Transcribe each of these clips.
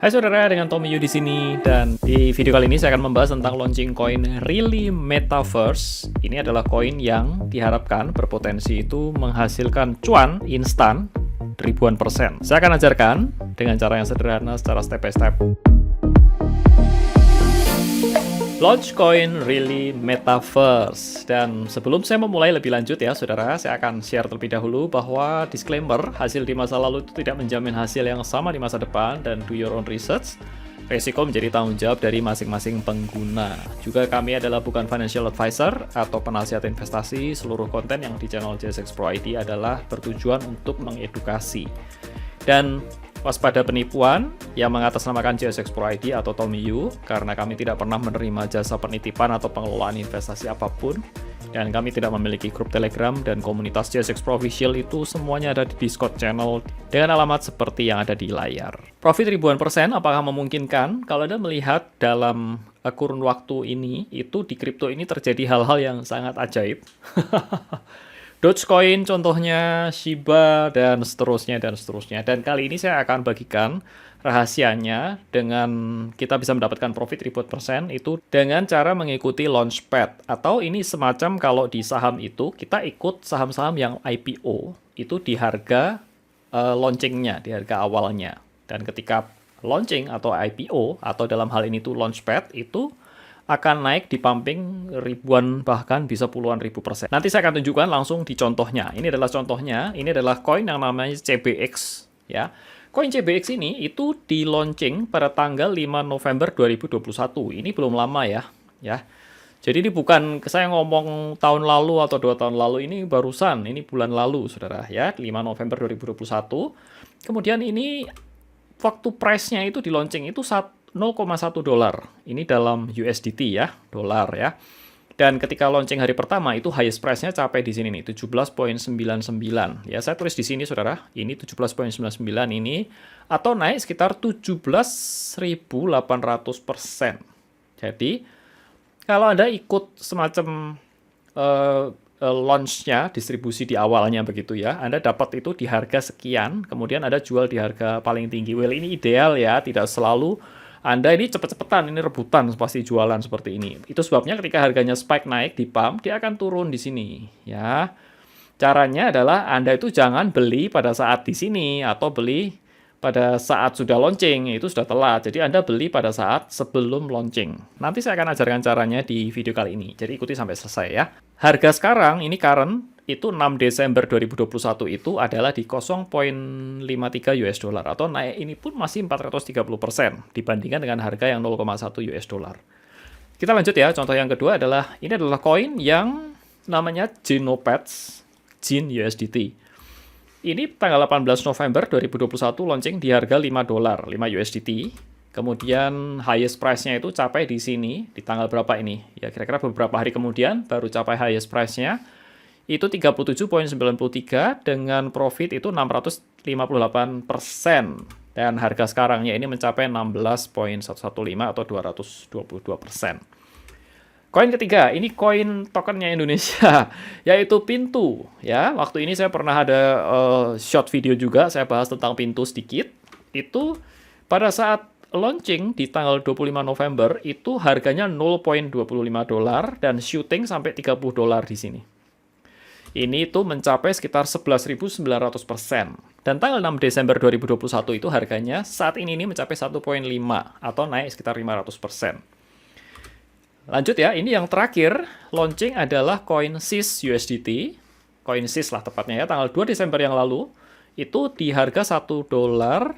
Hai saudara, dengan Tommy Yu di sini, dan di video kali ini saya akan membahas tentang launching koin Really Metaverse. Ini adalah koin yang diharapkan berpotensi itu menghasilkan cuan instan ribuan persen. Saya akan ajarkan dengan cara yang sederhana secara step by step. Launch coin Really Metaverse. Dan sebelum saya memulai lebih lanjut ya saudara, saya akan share terlebih dahulu bahwa disclaimer, hasil di masa lalu itu tidak menjamin hasil yang sama di masa depan, dan do your own research. Resiko menjadi tanggung jawab dari masing-masing pengguna. Juga kami adalah bukan financial advisor atau penasihat investasi. Seluruh konten yang di channel JSX Pro ID adalah bertujuan untuk mengedukasi. Dan waspada penipuan yang mengatasnamakan JSX Pro ID atau Tommy Yu, karena kami tidak pernah menerima jasa penitipan atau pengelolaan investasi apapun, dan kami tidak memiliki grup Telegram, dan komunitas JSX Pro Official itu semuanya ada di Discord channel dengan alamat seperti yang ada di layar. Profit ribuan persen apakah memungkinkan? Kalau Anda melihat dalam kurun waktu ini, itu di kripto ini terjadi hal-hal yang sangat ajaib. Dogecoin contohnya, Shiba, dan seterusnya, dan seterusnya. Dan kali ini saya akan bagikan rahasianya dengan kita bisa mendapatkan profit ribuan persen itu dengan cara mengikuti launchpad. Atau ini semacam kalau di saham itu, kita ikut saham-saham yang IPO, itu di harga launchingnya, di harga awalnya. Dan ketika launching atau IPO, atau dalam hal ini tuh launchpad, itu akan naik di pumping ribuan bahkan bisa puluhan ribu persen. Nanti saya akan tunjukkan langsung di contohnya. Ini adalah contohnya, ini adalah koin yang namanya CBX ya. Koin CBX ini itu di launching pada tanggal 5 November 2021. Ini belum lama ya. Jadi ini bukan saya ngomong tahun lalu atau 2 tahun lalu, ini barusan, ini bulan lalu Saudara ya, 5 November 2021. Kemudian ini waktu price-nya itu di launching itu 0,1 dolar. Ini dalam USDT ya, dolar ya. Dan ketika launching hari pertama itu highest price-nya capai di sini nih, 17,99. Ya, saya tulis di sini Saudara, ini 17,99 ini atau naik sekitar 17.800%. Jadi, kalau Anda ikut semacam launch-nya, distribusi di awalnya begitu ya, Anda dapat itu di harga sekian, kemudian Anda jual di harga paling tinggi. Well, ini ideal ya, tidak selalu Anda ini cepet-cepetan, ini rebutan pasti jualan seperti ini. Itu sebabnya ketika harganya spike naik di pump, dia akan turun di sini ya. Caranya adalah Anda itu jangan beli pada saat di sini atau beli pada saat sudah launching, itu sudah telat. Jadi Anda beli pada saat sebelum launching. Nanti saya akan ajarkan caranya di video kali ini. Jadi ikuti sampai selesai ya. Harga sekarang, ini current, itu 6 Desember 2021 itu adalah di 0,53 US dollar. Atau naik ini pun masih 430% dibandingkan dengan harga yang 0,1 US dollar. Kita lanjut ya, contoh yang kedua adalah, ini adalah koin yang namanya Genopets, Gen USDT. Ini tanggal 18 November 2021 launching di harga 5 dolar, 5 USDT. Kemudian highest price-nya itu capai di sini, di tanggal berapa ini? Ya kira-kira beberapa hari kemudian baru capai highest price-nya. Itu 37,93 dengan profit itu 658%. Dan harga sekarangnya ini mencapai 16,115 atau 222%. Koin ketiga, ini koin tokennya Indonesia, yaitu Pintu. Ya, waktu ini saya pernah ada short video juga, saya bahas tentang Pintu sedikit. Itu pada saat launching di tanggal 25 November, itu harganya 0,25 dolar dan shooting sampai 30 dolar di sini. Ini tuh mencapai sekitar 11.900%. Dan tanggal 6 Desember 2021 itu harganya saat ini mencapai 1,5 atau naik sekitar 500%. Lanjut ya, ini yang terakhir launching adalah koin SIS USDT. Koin SIS lah tepatnya ya, tanggal 2 Desember yang lalu. Itu di harga 1 dolar,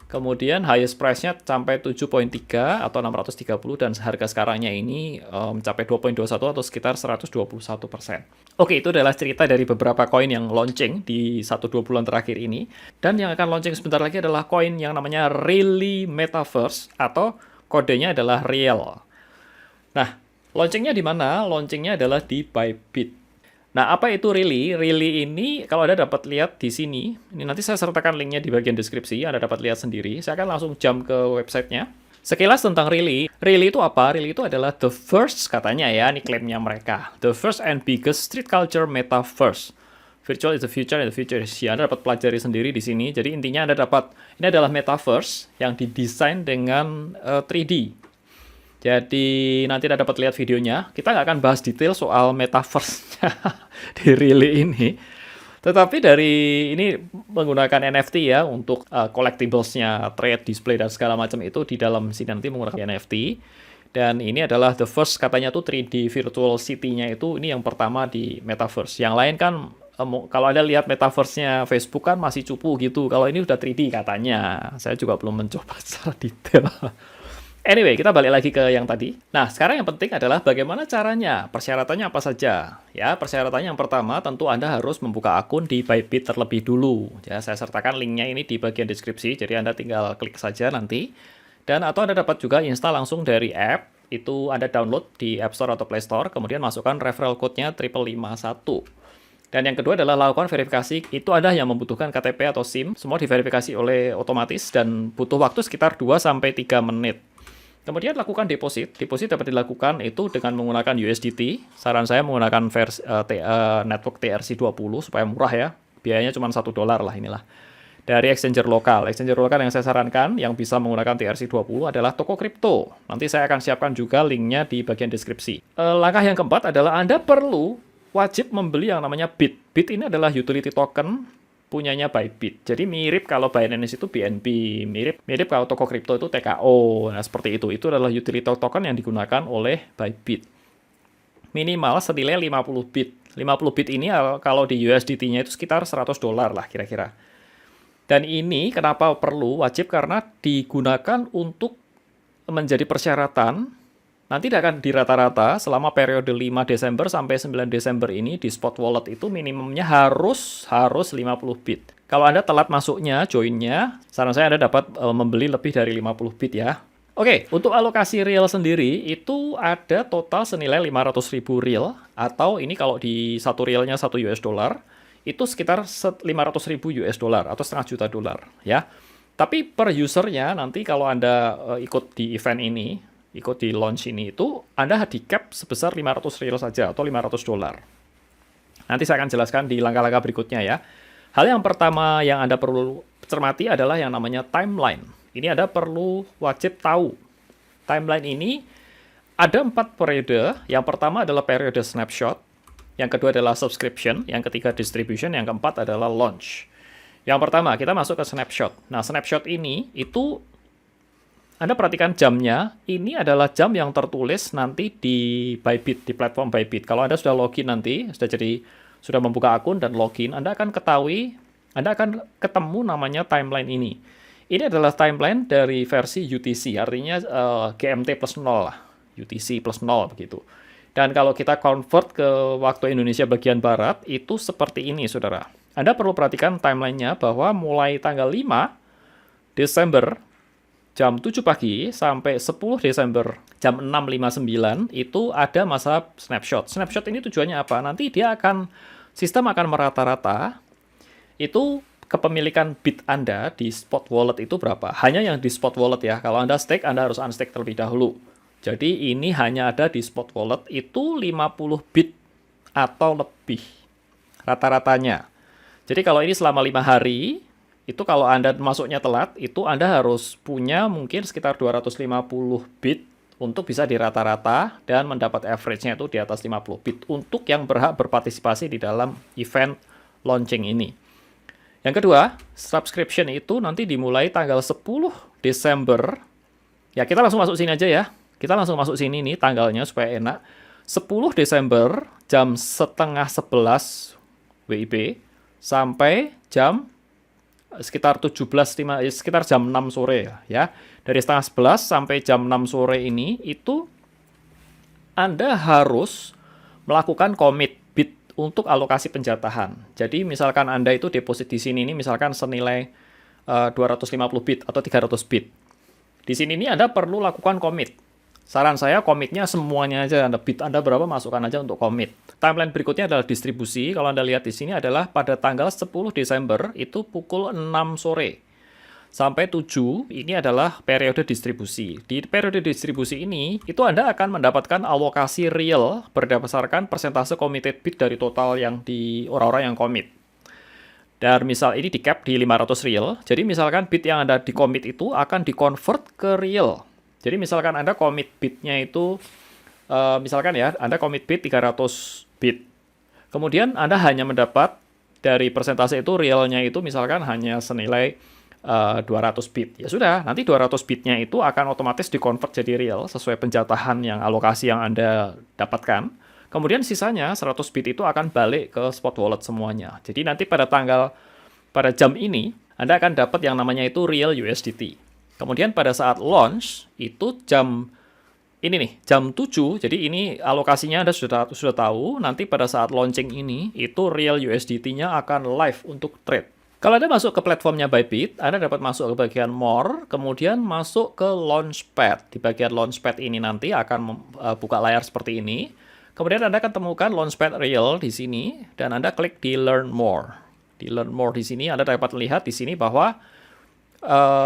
kemudian highest price-nya sampai 7,3 atau 630, dan harga sekarangnya ini mencapai 2,21 atau sekitar 121%. Oke, itu adalah cerita dari beberapa koin yang launching di 1-2 bulan terakhir ini. Dan yang akan launching sebentar lagi adalah koin yang namanya Really Metaverse atau kodenya adalah Real. Nah, launchingnya di mana? Launchingnya adalah di Bybit. Nah, apa itu Really? Really ini kalau Anda dapat lihat di sini, ini nanti saya sertakan linknya di bagian deskripsi, Anda dapat lihat sendiri. Saya akan langsung jump ke websitenya. Sekilas tentang Really. Really itu apa? Really itu adalah the first, katanya ya, ini klaimnya mereka. The first and biggest street culture metaverse Virtual is the future and the future is here. Anda dapat pelajari sendiri di sini. Jadi intinya Anda dapat, ini adalah metaverse yang didesain dengan 3D. Jadi nanti Anda dapat lihat videonya. Kita nggak akan bahas detail soal metaverse-nya di Really ini. Tetapi dari ini menggunakan NFT ya untuk collectibles-nya, trade, display, dan segala macam itu di dalam sini nanti menggunakan NFT. Dan ini adalah the first katanya tuh 3D virtual city-nya itu ini yang pertama di metaverse. Yang lain kan kalau Anda lihat metaverse-nya Facebook kan masih cupu gitu. Kalau ini udah 3D katanya. Saya juga belum mencoba secara detail. Anyway, kita balik lagi ke yang tadi. Nah, sekarang yang penting adalah bagaimana caranya. Persyaratannya apa saja? Ya, persyaratannya yang pertama tentu Anda harus membuka akun di Bybit terlebih dulu. Ya, saya sertakan linknya ini di bagian deskripsi. Jadi Anda tinggal klik saja nanti. Dan atau Anda dapat juga install langsung dari app. Itu Anda download di App Store atau Play Store. Kemudian masukkan referral code-nya 551. Dan yang kedua adalah lakukan verifikasi. Itu Anda yang membutuhkan KTP atau SIM. Semua diverifikasi oleh otomatis dan butuh waktu sekitar 2-3 menit. Kemudian lakukan deposit. Deposit dapat dilakukan itu dengan menggunakan USDT. Saran saya menggunakan network TRC20 supaya murah ya. Biayanya cuma $1 lah inilah. Dari exchanger lokal. Exchanger lokal yang saya sarankan yang bisa menggunakan TRC20 adalah toko kripto. Nanti saya akan siapkan juga linknya di bagian deskripsi. Langkah yang keempat adalah Anda wajib membeli yang namanya BIT. BIT ini adalah utility token punyanya Bybit. Jadi mirip kalau Binance itu BNB, mirip kalau toko kripto itu TKO. Nah, seperti itu. Itu adalah utility token yang digunakan oleh Bybit. Minimal senilai 50 bit. 50 bit ini kalau di USDT-nya itu sekitar $100 lah kira-kira. Dan ini kenapa perlu wajib karena digunakan untuk menjadi persyaratan. Nanti akan di rata-rata selama periode 5 Desember sampai 9 Desember ini di spot wallet itu minimumnya harus 50 bit. Kalau Anda telat masuknya, joinnya, saran saya Anda dapat membeli lebih dari 50 bit ya. Oke, untuk alokasi real sendiri itu ada total senilai 500.000 real atau ini kalau di satu realnya $1 itu sekitar 500.000 USD atau $0,5 juta ya. Tapi per usernya nanti kalau Anda ikut di event ini, ikut di launch ini itu Anda di cap sebesar 500 real saja atau $500. Nanti saya akan jelaskan di langkah-langkah berikutnya ya. Hal yang pertama yang Anda perlu cermati adalah yang namanya timeline. Ini Anda perlu wajib tahu. Timeline ini ada 4 periode. Yang pertama adalah periode snapshot, yang kedua adalah subscription, yang ketiga distribution, yang keempat adalah launch. Yang pertama kita masuk ke snapshot. Nah, snapshot ini itu Anda perhatikan jamnya, ini adalah jam yang tertulis nanti di Bybit, di platform Bybit. Kalau Anda sudah login nanti, sudah membuka akun dan login, Anda akan ketemu namanya timeline ini. Ini adalah timeline dari versi UTC, artinya GMT plus 0 lah, UTC plus 0 begitu. Dan kalau kita convert ke waktu Indonesia bagian Barat, itu seperti ini, saudara. Anda perlu perhatikan timelinenya bahwa mulai tanggal 5 Desember, jam 7 pagi sampai 10 Desember jam 6.59 itu ada masa snapshot. Snapshot ini tujuannya apa? Nanti sistem akan merata-rata itu kepemilikan bit Anda di spot wallet itu berapa. Hanya yang di spot wallet ya. Kalau Anda stake, Anda harus unstake terlebih dahulu. Jadi ini hanya ada di spot wallet itu 50 bit atau lebih rata-ratanya. Jadi kalau ini selama 5 hari, itu kalau Anda masuknya telat, itu Anda harus punya mungkin sekitar 250 bit untuk bisa dirata-rata dan mendapat average-nya itu di atas 50 bit untuk yang berhak berpartisipasi di dalam event launching ini. Yang kedua, subscription itu nanti dimulai tanggal 10 Desember. Ya, kita langsung masuk sini aja ya. Kita langsung masuk sini nih tanggalnya supaya enak. 10 Desember jam setengah 11 WIB sampai jam sekitar sekitar jam 6 sore ya. Dari setengah 11 sampai jam 6 sore ini itu Anda harus melakukan commit bit untuk alokasi penjatahan. Jadi misalkan Anda itu deposit di sini ini misalkan senilai 250 bit atau 300 bit. Di sini ini Anda perlu lakukan commit. Saran saya komitnya semuanya aja, bit Anda berapa masukkan aja untuk komit. Timeline berikutnya adalah distribusi. Kalau Anda lihat di sini adalah pada tanggal 10 Desember itu pukul 6 sore. sampai 7 ini adalah periode distribusi. Di periode distribusi ini, itu Anda akan mendapatkan alokasi real berdasarkan persentase committed bid dari total yang di orang-orang yang commit. Dan misal ini di cap di 500 real, jadi misalkan bid yang Anda di commit itu akan di-convert ke real. Jadi misalkan Anda commit bidnya itu, misalkan ya, Anda commit bid 300 bid. Kemudian Anda hanya mendapat dari persentase itu realnya itu misalkan hanya senilai 200 bit. Ya sudah, nanti 200 bitnya itu akan otomatis di-convert jadi real sesuai penjatahan yang alokasi yang Anda dapatkan. Kemudian sisanya 100 bit itu akan balik ke spot wallet semuanya. Jadi nanti pada jam ini Anda akan dapat yang namanya itu real USDT. Kemudian pada saat launch itu jam 7, jadi ini alokasinya Anda sudah tahu, nanti pada saat launching ini, itu real USDT-nya akan live untuk trade. Kalau Anda masuk ke platformnya Bybit, Anda dapat masuk ke bagian More, kemudian masuk ke Launchpad. Di bagian Launchpad ini nanti akan buka layar seperti ini. Kemudian Anda akan temukan Launchpad Real di sini, dan Anda klik di Learn More. Di Learn More di sini, Anda dapat melihat di sini bahwa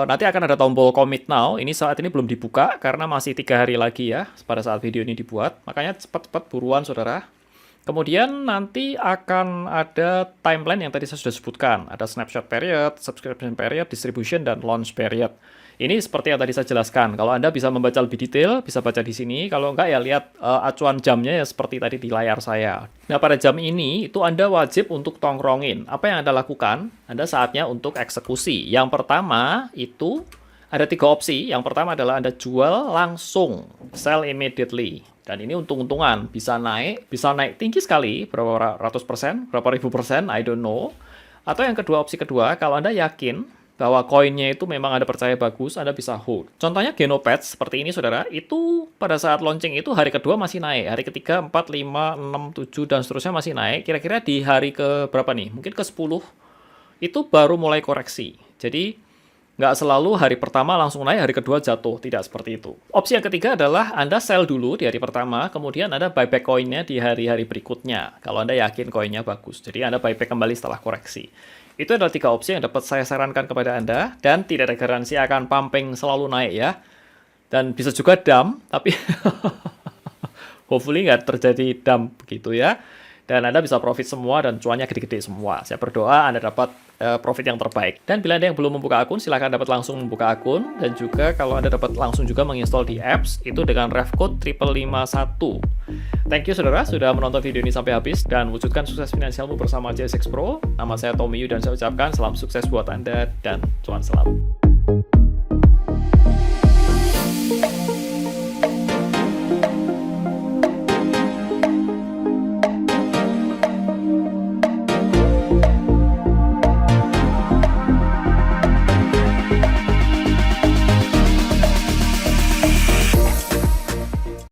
nanti akan ada tombol Commit Now. Ini saat ini belum dibuka, karena masih 3 hari lagi ya, pada saat video ini dibuat. Makanya cepat-cepat buruan, saudara. Kemudian nanti akan ada timeline yang tadi saya sudah sebutkan. Ada snapshot period, subscription period, distribution, dan launch period. Ini seperti yang tadi saya jelaskan. Kalau Anda bisa membaca lebih detail, bisa baca di sini. Kalau enggak ya lihat acuan jamnya ya seperti tadi di layar saya. Nah pada jam ini itu Anda wajib untuk tongkrongin. Apa yang Anda lakukan? Anda saatnya untuk eksekusi. Yang pertama itu ada 3 opsi. Yang pertama adalah Anda jual langsung, sell immediately. Dan ini untung-untungan, bisa naik tinggi sekali, berapa ratus persen, berapa ribu persen, I don't know. Atau yang opsi kedua, kalau Anda yakin bahwa koinnya itu memang Anda percaya bagus, Anda bisa hold. Contohnya Genopets seperti ini, saudara, itu pada saat launching itu hari kedua masih naik, hari ketiga 4, 5, 6, 7, dan seterusnya masih naik. Kira-kira di hari ke berapa nih? Mungkin ke 10, itu baru mulai koreksi. Jadi, nggak selalu hari pertama langsung naik, hari kedua jatuh. Tidak seperti itu. Opsi yang ketiga adalah Anda sell dulu di hari pertama, kemudian Anda buyback koinnya di hari-hari berikutnya. Kalau Anda yakin koinnya bagus. Jadi Anda buyback kembali setelah koreksi. Itu adalah 3 opsi yang dapat saya sarankan kepada Anda. Dan tidak ada garansi akan pumping selalu naik ya. Dan bisa juga dump, tapi hopefully nggak terjadi dump begitu ya. Dan Anda bisa profit semua dan cuannya gede-gede semua. Saya berdoa Anda dapat profit yang terbaik. Dan bila Anda yang belum membuka akun, silahkan dapat langsung membuka akun. Dan juga kalau Anda dapat langsung juga menginstall di apps, itu dengan ref code 551. Thank you saudara, sudah menonton video ini sampai habis. Dan wujudkan sukses finansialmu bersama JSX Pro. Nama saya Tommy Yu dan saya ucapkan salam sukses buat Anda dan cuan selalu.